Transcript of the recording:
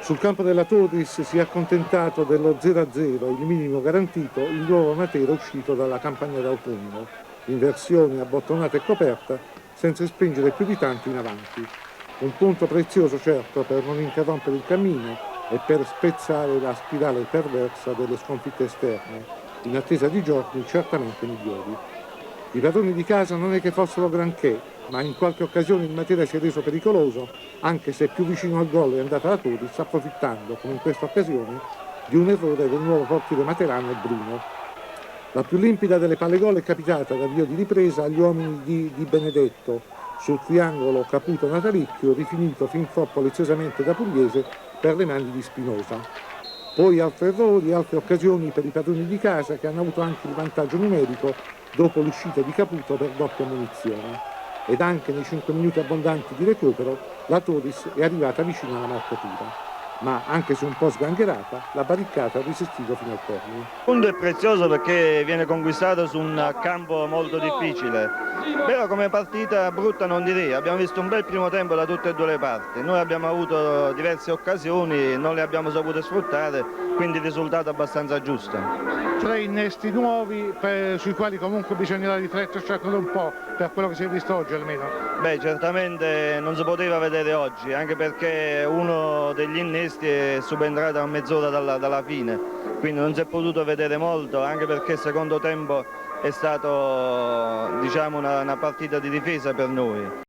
Sul campo della Todis si è accontentato dello 0-0, il minimo garantito, il nuovo Matera uscito dalla campagna d'autunno, in versione abbottonata e coperta, senza spingere più di tanto in avanti. Un punto prezioso certo per non interrompere il cammino e per spezzare la spirale perversa delle sconfitte esterne, in attesa di giorni certamente migliori. I padroni di casa non è che fossero granché, ma in qualche occasione il Matera si è reso pericoloso, anche se più vicino al gol è andata la Todis, approfittando, come in questa occasione, di un errore del nuovo portiere materano Bruno. La più limpida delle palle gol è capitata d'avvio di ripresa agli uomini di Benedetto, sul triangolo Caputo-Natalicchio, rifinito fin troppo leziosamente da Pugliese per le mani di Spinosa. Poi altri errori, altre occasioni per i padroni di casa che hanno avuto anche il vantaggio numerico dopo l'uscita di Caputo per doppia munizione. Ed anche nei 5 minuti abbondanti di recupero la Todis è arrivata vicino alla morte pura. Ma anche se un po' sgangherata, la barricata ha resistito fino al termine. Il punto è prezioso perché viene conquistato su un campo molto difficile, però come partita brutta non direi, abbiamo visto un bel primo tempo da tutte e due le parti, noi abbiamo avuto diverse occasioni, non le abbiamo sapute sfruttare, quindi il risultato è abbastanza giusto. 3 innesti nuovi sui quali comunque bisognerà rifletterci ancora un po' per quello che si è visto oggi almeno. Beh, certamente non si poteva vedere oggi, anche perché uno degli innesti è subentrato a mezz'ora dalla fine, quindi non si è potuto vedere molto, anche perché il secondo tempo è stato, diciamo, una partita di difesa per noi.